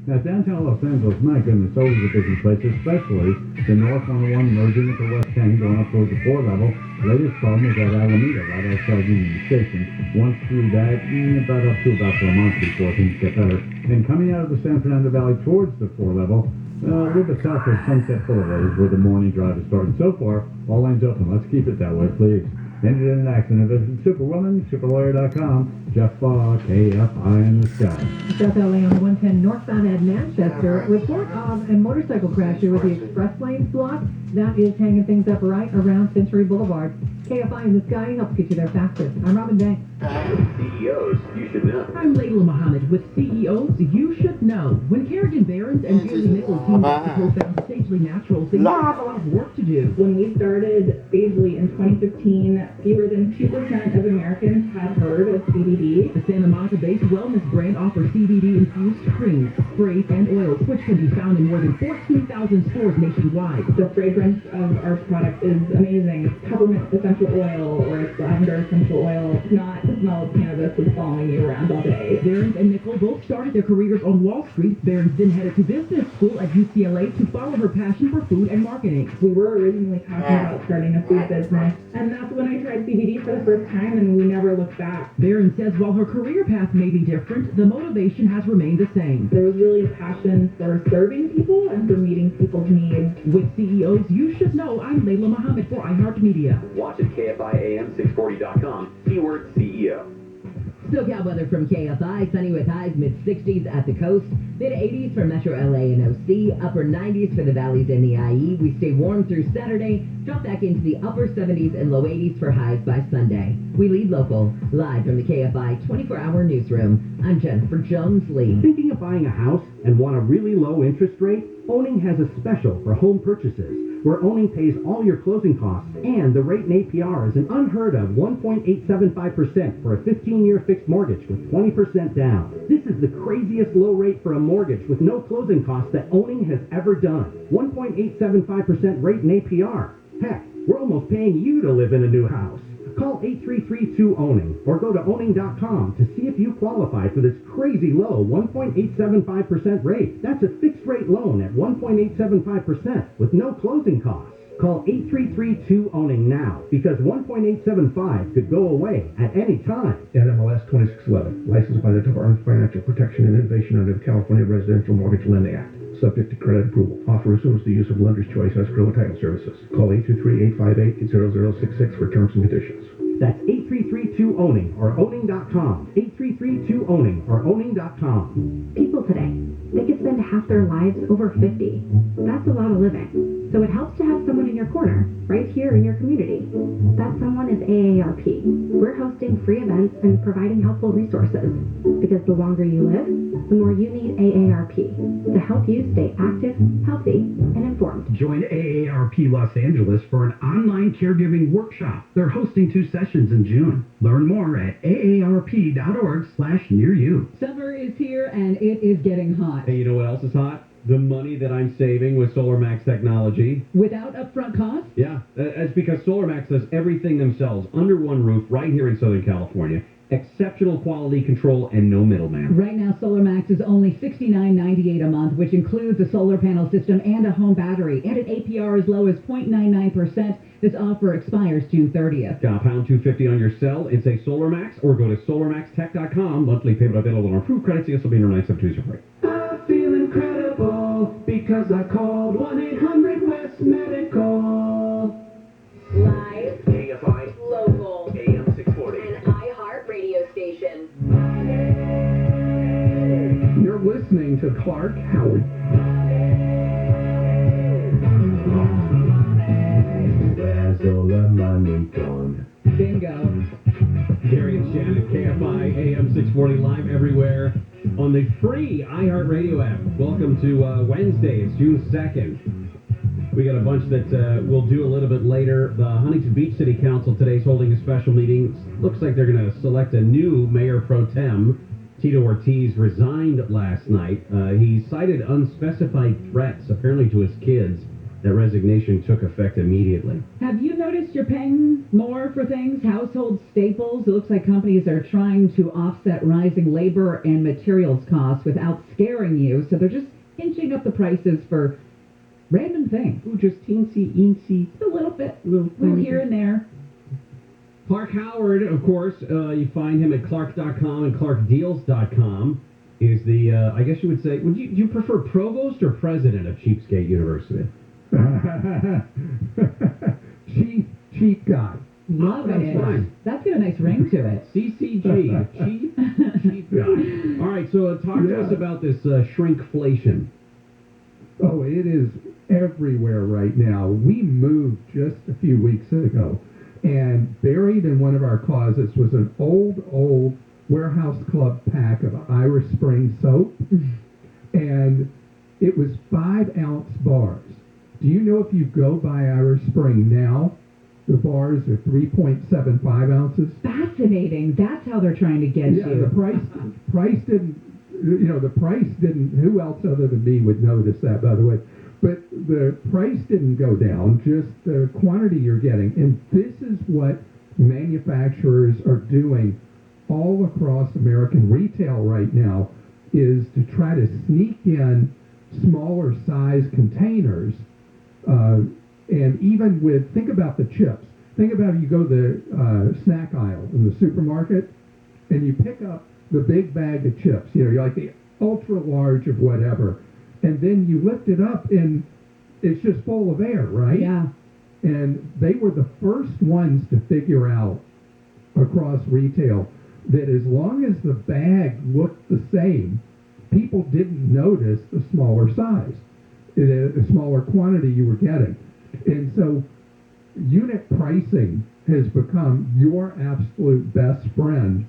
Now, downtown Los Angeles, my goodness, always a busy place, especially the North 101 merging with the West 10 going up towards the 4 level. Latest problem is at Alameda, right outside Union Station. Once through that, about up to about 4 months before things get better. And coming out of the San Fernando Valley towards the 4 level, a little bit south of Sunset Boulevard is where the morning drive is starting. So far, all lanes open. Let's keep it that way, please. Ended in an accident. Visit Superwoman, superlawyer.com. Jeff KFI in the sky. South LA on 110 northbound at Manchester. Report of a motorcycle crash here with the express lanes blocked. That is hanging things up right around Century Boulevard. KFI in the sky helps get you there faster. I'm Robin Day. CEOs you should know. I'm Layla Muhammad with CEOs You Should Know. When Kerrigan Barons and Julie Nichols teamed up to co-found Sagely Naturals, they have a lot of work to do. When we started Sagely in 2015, fewer than 2% of Americans had heard of CBD. The Santa Monica-based wellness brand offers CBD-infused creams, sprays, and oils, which can be found in more than 14,000 stores nationwide. The fragrance of our product is amazing. It's peppermint essential oil or it's lavender essential oil. It's not the smell of cannabis that's following you around all day. Barons and Nichols both started their careers on Wall Street. Barons then headed to business school at UCLA to follow her passion for food and marketing. We were originally talking about starting a food business, and that's when I tried CBD for the first time, and we never looked back. Barron says while her career path may be different, the motivation has remained the same. There was really a passion for serving people and for meeting people's needs. With CEOs You Should Know, I'm Layla Muhammad for iHeartMedia. Watch at KFIAM640.com, keyword CEO. SoCal weather from KFI, sunny with highs mid-60s at the coast, mid-80s for Metro LA and OC, upper 90s for the valleys in the IE. We stay warm through Saturday, drop back into the upper 70s and low 80s for highs by Sunday. We lead local, live from the KFI 24-hour newsroom. I'm Jennifer Jones-Lee. Thinking of buying a house and want a really low interest rate? Owning has a special for home purchases, where Owning pays all your closing costs, and the rate in APR is an unheard of 1.875% for a 15-year fixed mortgage with 20% down. This is the craziest low rate for a mortgage with no closing costs that Owning has ever done. 1.875% rate in APR. Heck, we're almost paying you to live in a new house. Call 833-2-OWNING or go to owning.com to see if you qualify for this crazy low 1.875% rate. That's a fixed rate loan at 1.875% with no closing costs. Call 833-2-OWNING now because 1.875 could go away at any time. NMLS 2611, licensed by the Department of Financial Protection and Innovation under the California Residential Mortgage Lending Act. Subject to credit approval. Offer assumes the use of lender's choice escrow and title services. Call 823-858-0066 for terms and conditions. That's 833-2-OWNING or owning.com. 833-2-OWNING or owning.com. People today, they could spend half their lives over 50. That's a lot of living. So it helps to have someone in your corner, right here in your community. That someone is AARP. We're hosting free events and providing helpful resources. Because the longer you live, the more you need AARP to help you stay active, healthy, and informed. Join AARP Los Angeles for an online caregiving workshop. They're hosting 2 sessions in June. Learn more at aarp.org/near-you. Summer is here and it is getting hot. Hey, you know what else is hot? The money that I'm saving with SolarMax technology. Without upfront cost? Yeah, that's because SolarMax does everything themselves under one roof right here in Southern California. Exceptional quality control and no middleman. Right now, SolarMax is only $69.98 a month, which includes a solar panel system and a home battery, and an APR as low as 0.99%. This offer expires June 30th. Dial pound 250 on your cell and say SolarMax, or go to solarmaxtech.com. Monthly payment available on approved credit. See us will be in our 972 free. I feel incredible because I called 1-800-WEST Medical. Live, KFI, local, AM 640, and iHeart radio station. You're listening to Clark Howard. Where's all the money gone? Bingo. Gary and Shannon, KFI, AM 640, live everywhere on the free iHeartRadio app. Welcome to Wednesday. It's June 2nd. We got a bunch that we'll do a little bit later. The Huntington Beach City Council today is holding a special meeting. Looks like they're going to select a new mayor pro tem. Tito Ortiz resigned last night. He cited unspecified threats, apparently to his kids. that resignation took effect immediately. Have you noticed you're paying more for things, household staples? It looks like companies are trying to offset rising labor and materials costs without scaring you, so they're just inching up the prices for random things. Ooh, just teensy, A little bit, little here and there. Clark Howard, of course, you find him at clark.com and clarkdeals.com. Is the, I guess you would say, do you prefer provost or president of Cheapskate University? Cheap guy. Love it. Fine. That's got a nice ring to it. CCG, cheap guy. All right, so talk to us about this shrinkflation. Oh, it is everywhere right now. We moved just a few weeks ago, and buried in one of our closets was an old Warehouse Club pack of Irish Spring soap, and it was 5-ounce bars. Do you know if you go by Irish Spring now, the bars are 3.75 ounces? Fascinating. That's how they're trying to get you. Yeah, the price didn't, who else other than me would notice that, by the way? But the price didn't go down, just the quantity you're getting. And this is what manufacturers are doing all across American retail right now, is to try to sneak in smaller size containers. And even with, think about the chips. Think about you go to the snack aisle in the supermarket, and you pick up the big bag of chips, you're like the ultra large of whatever, and then you lift it up and it's just full of air, right? Yeah. And they were the first ones to figure out across retail that as long as the bag looked the same, people didn't notice the smaller size, the smaller quantity you were getting. And so unit pricing has become your absolute best friend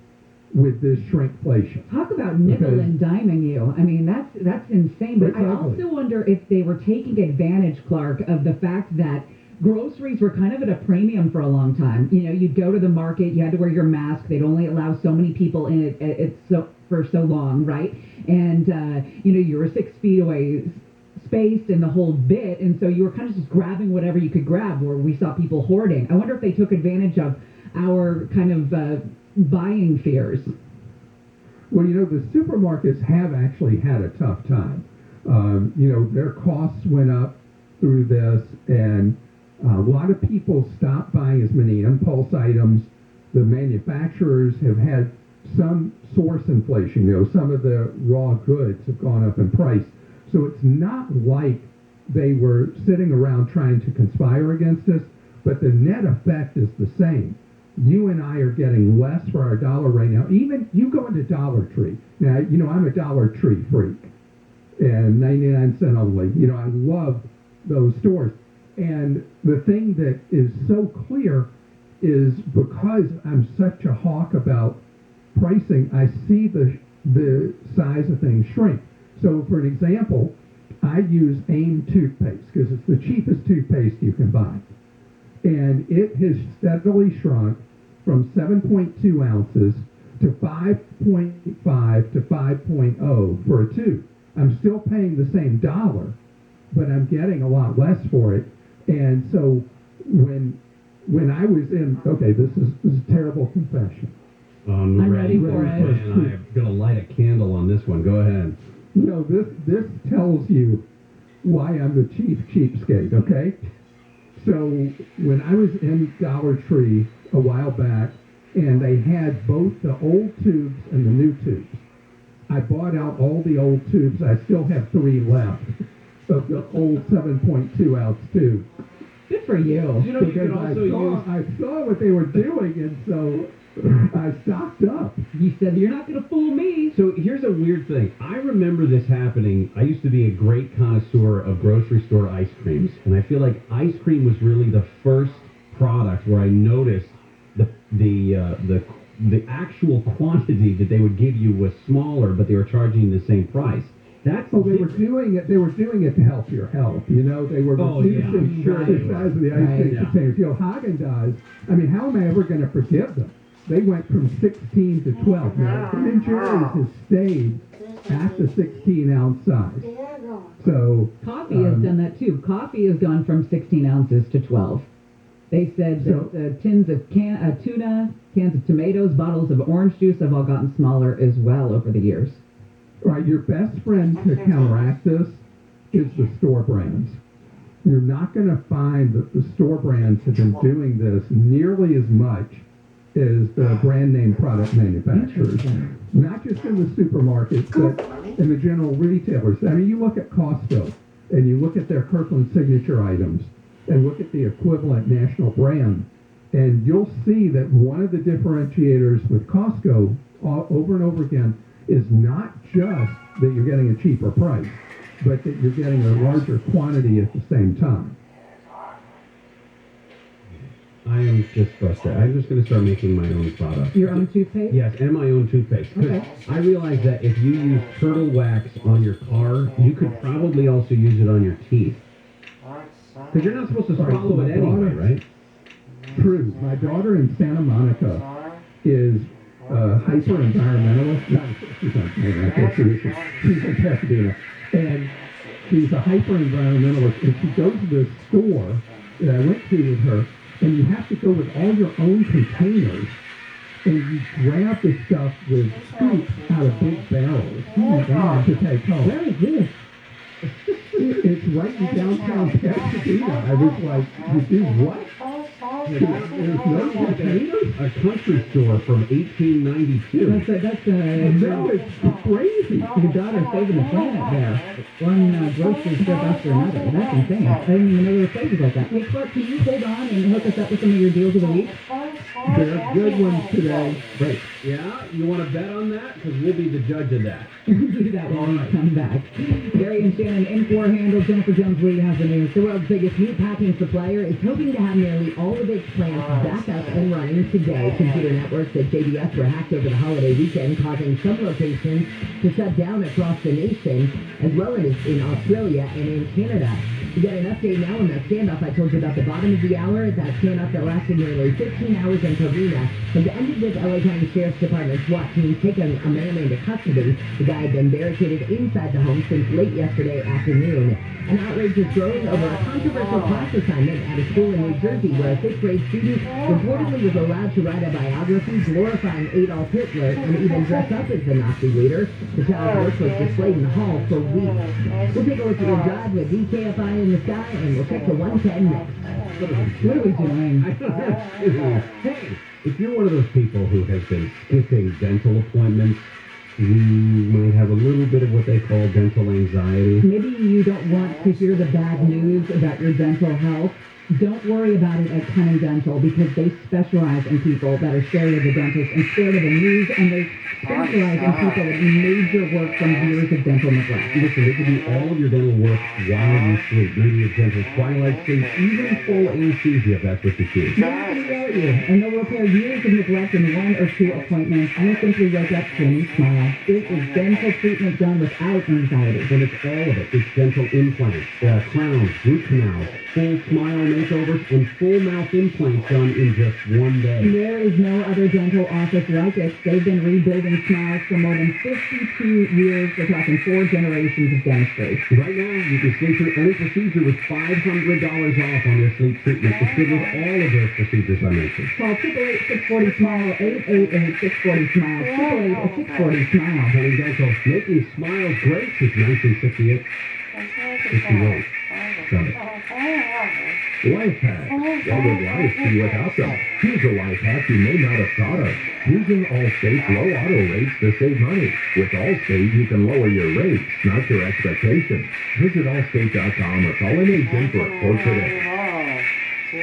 with this shrinkflation. Talk about nickel and diming you. I mean, that's insane. But I also wonder if they were taking advantage, Clark, of the fact that groceries were kind of at a premium for a long time. You know, you'd go to the market, you had to wear your mask. They'd only allow so many people in it for so long, right? And, you were 6 feet away, spaced and the whole bit, and so you were kind of just grabbing whatever you could grab, where we saw people hoarding. I wonder if they took advantage of our kind of buying fears. Well, the supermarkets have actually had a tough time. Their costs went up through this, and a lot of people stopped buying as many impulse items. The manufacturers have had some source inflation. Some of the raw goods have gone up in price. So it's not like they were sitting around trying to conspire against us, but the net effect is the same. You and I are getting less for our dollar right now. Even you go into Dollar Tree. Now, I'm a Dollar Tree freak, and 99 cent only. I love those stores. And the thing that is so clear is because I'm such a hawk about pricing, I see the size of things shrink. So, for an example, I use AIM toothpaste because it's the cheapest toothpaste you can buy. And it has steadily shrunk from 7.2 ounces to 5.5 to 5.0 for a tube. I'm still paying the same dollar, but I'm getting a lot less for it. And so when I was in, this is a terrible confession. I'm ready for it. And I'm going to light a candle on this one. Go ahead. This tells you why I'm the chief cheapskate, okay? So when I was in Dollar Tree a while back, and they had both the old tubes and the new tubes, I bought out all the old tubes. I still have 3 left of the old 7.2 ounce tube. Good for you. You can also I saw what they were doing, and so I stocked up. You said, you're not going to fool me. So here's a weird thing. I remember this happening. I used to be a great connoisseur of grocery store ice creams, and I feel like ice cream was really the first product where I noticed the actual quantity that they would give you was smaller, but they were charging the same price. They were doing it. They were doing it to help your health. They were reducing the size of the ice cream containers. Häagen-Dazs. I mean, how am I ever going to forgive them? They went from 16 to 12. Now, Ben & Jerry's has stayed at the 16-ounce size. So Coffee has done that too. Coffee has gone from 16 ounces to 12. They said that tins of tuna, cans of tomatoes, bottles of orange juice have all gotten smaller as well over the years. right, your best friend to counteract this is the store brands. You're not going to find that the store brands have been doing this nearly as much as the brand name product manufacturers. Not just in the supermarkets, but in the general retailers. I mean, you look at Costco, and you look at their Kirkland signature items, and look at the equivalent national brand, and you'll see that one of the differentiators with Costco over and over again is not just that you're getting a cheaper price, but that you're getting a larger quantity at the same time. I am just frustrated. I'm just going to start making my own product. Your own toothpaste? Yes, and my own toothpaste. Okay. I realize that if you use turtle wax on your car, you could probably also use it on your teeth. Because you're not supposed to swallow it anyway, right? True. My daughter in Santa Monica is hyper-environmentalist. She's not environmentalist. She's in Pasadena. And she's a hyper-environmentalist. And she goes to this store that I went to with her, and you have to go with all your own containers, and you grab the stuff with scoops out of big barrels to take home. Where is this? It's right in downtown Pasadena. I was like, you do what? There's no containers? A country store from 1892. No, it's crazy. Your daughter's saving the planet there. One grocery trip after another. That's insane. I didn't even know there were places like that. Hey, Clark, can you hold on and hook us up with some of your deals of the week? They're good ones today. Great. Yeah? You want to bet on that? Because we'll be the judge of that. Do that when we come back. Gary and Shannon in for handle. Jennifer Jones-Lee has the news. The world's biggest meat packing supplier is hoping to have nearly all of its plants back up and running today. Computer networks at JBS were hacked over the holiday weekend, causing some locations to shut down across the nation, as well as in Australia and in Canada. We got an update now on that standoff I told you about the bottom of the hour. That standoff that lasted nearly 15 hours in Covina has ended with LA County Sheriff's Department SWAT team taking a man into custody. The guy had been barricaded inside the home since late yesterday afternoon. An outrage is growing over a controversial class assignment at a school in New Jersey where a 5th grade student reportedly was allowed to write a biography glorifying Adolf Hitler and even dress up as the Nazi leader. The child's work was displayed in the hall for weeks. We'll take a look at your drive with DKFI in the sky, and we'll check the 110 next. What are we doing? Hey, if you're one of those people who has been skipping dental appointments, you might have a little bit of what they call dental anxiety. Maybe you don't want to hear the bad news about your dental health. Don't worry about it at Cunning Dental because they specialize in people that are scared of the dentist and scared of the news, and they specialize in people with major work from years of dental neglect. Listen, they can do all of your dental work while you sleep. Maybe a gentle twilight sleep, even full anesthesia if that's what you choose. Nobody's yell at you, and they'll repair years of neglect in 1 or 2 appointments. You simply wake up to a new smile. It is dental treatment done without anxiety. And it's all of it. It's dental implants, crowns, root canals, full smile makeovers, and full mouth implants done in just 1 day. There is no other dental office like it. They've been rebuilding smiles for more than 52 years. We're talking 4 generations of dentistry. Right now, you can sleep through any procedure with $500 off on your sleep treatment. It's good with all of those procedures I mentioned. Call 888-640-SMILE, 888-640-SMILE, 888-640-SMILE. Cunning Dental, making smiles great since 1968. 68. Got it. Life hack. What would life be without them? Here's a life hack you may not have thought of. Using Allstate's low auto rates to save money. With Allstate, you can lower your rates, not your expectations. Visit Allstate.com or call an agent for a quote today. From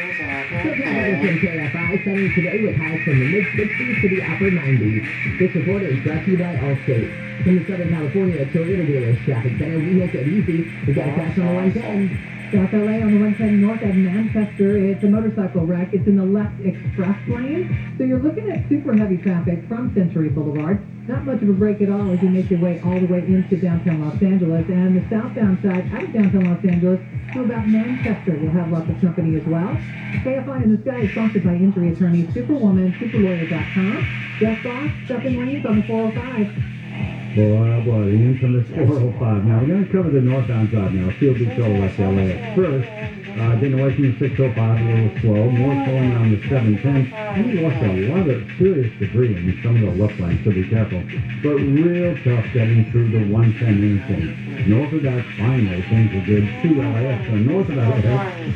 KFI, sunny today with highs from the mid-60s to the upper 90s. This report is brought to you by Allstate. From the Southern California Toyota Dealers Traffic Center, we make it easy. We got a crash on the 110. South LA on the 110 north at Manchester. It's a motorcycle wreck. It's in the left express lane. So you're looking at super heavy traffic from Century Boulevard. Not much of a break at all as you make your way all the way into downtown Los Angeles. And the southbound side out of downtown Los Angeles to about Manchester. You'll have lots of company as well. KFI in the Sky is sponsored by injury attorney Superwoman, superlawyer.com. Jeff Boss, Stuff and Lanes on the 405. Boy, oh boy, the infamous 405. Now, we're going to cover the northbound drive now. Field Beach Toll West LA. First, getting away from the 605, a little slow. More slowing on the 710. And we lost a lot of serious debris in some of the left lanes, so be careful. But real tough getting through the 110 interchange. North of that, finally, things are good to LAX. So north of LAX,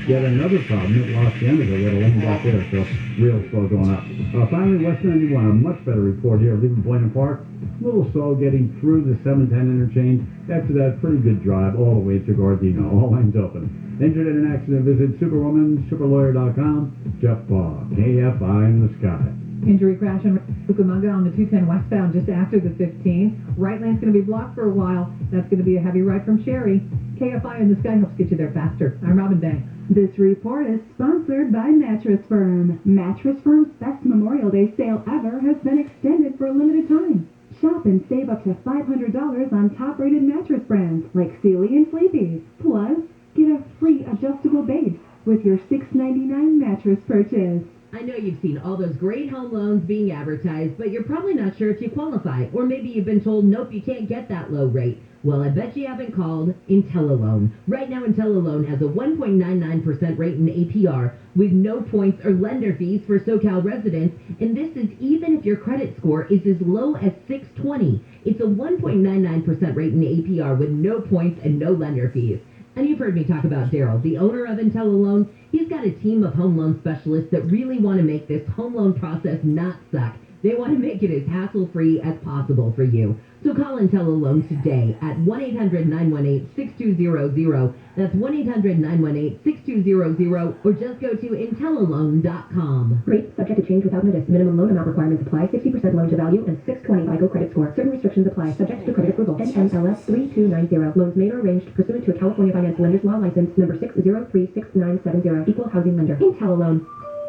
yet another problem. It lost the end of it. We had a lane back there, so real slow going up. Finally, West 91, a much better report here. Leaving Boynton Park, a little slow getting through the 710 interchange. After that, pretty good drive all the way to Gardena. All lanes open. Injured in an accident, visit Superwoman, superlawyer.com. Jeff Baugh, KFI in the sky. Injury crash in Cucamonga on the 210 westbound just after the 15. Right lane's going to be blocked for a while. That's going to be a heavy ride from Sherry. KFI in the sky helps get you there faster. I'm Robin Banks. This report is sponsored by Mattress Firm. Mattress Firm's best Memorial Day sale ever has been extended for a limited time. Shop and save up to $500 on top-rated mattress brands like Sealy and Sleepy's. Plus, get a free adjustable base with your $6.99 mattress purchase. I know you've seen all those great home loans being advertised, but you're probably not sure if you qualify. Or maybe you've been told, nope, you can't get that low rate. Well, I bet you haven't called IntelliLoan. Right now, IntelliLoan has a 1.99% rate in APR with no points or lender fees for SoCal residents, and this is even if your credit score is as low as 620. It's a 1.99% rate in APR with no points and no lender fees. And you've heard me talk about Daryl, the owner of IntelliLoan. He's got a team of home loan specialists that really want to make this home loan process not suck. They want to make it as hassle-free as possible for you. So call IntelliLoan today at 1-800-918-6200. That's 1-800-918-6200, or just go to IntelliLoan.com. Rates subject to change without notice. Minimum loan amount requirements apply. 60% loan to value and 620 FICO credit score. Certain restrictions apply. Subject to credit approval. NMLS 3290. Loans made or arranged pursuant to a California Finance Lenders Law license number 6036970. Equal housing lender. IntelliLoan.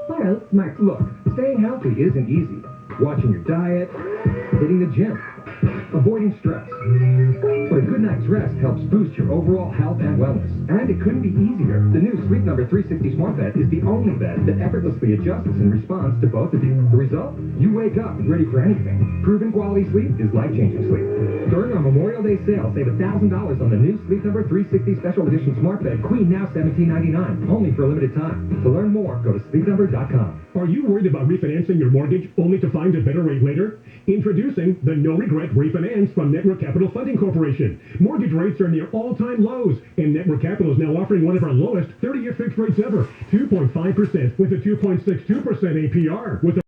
Borrow smart. Look, staying healthy isn't easy. Watching your diet, hitting the gym, avoiding stress. But a good night's rest helps boost your overall health and wellness. And it couldn't be easier. The new Sleep Number 360 Smart Bed is the only bed that effortlessly adjusts and responds to both of you. The result? You wake up ready for anything. Proven quality sleep is life-changing sleep. During our Memorial Day sale, save $1,000 on the new Sleep Number 360 Special Edition Smart Bed, Queen, now $17.99. Only for a limited time. To learn more, go to sleepnumber.com. Are you worried about refinancing your mortgage only to find a better rate later? Introducing the No Regret Refinance from Network Capital Funding Corporation. Mortgage rates are near all-time lows, and Network Capital is now offering one of our lowest 30-year fixed rates ever, 2.5% with a 2.62% APR. With a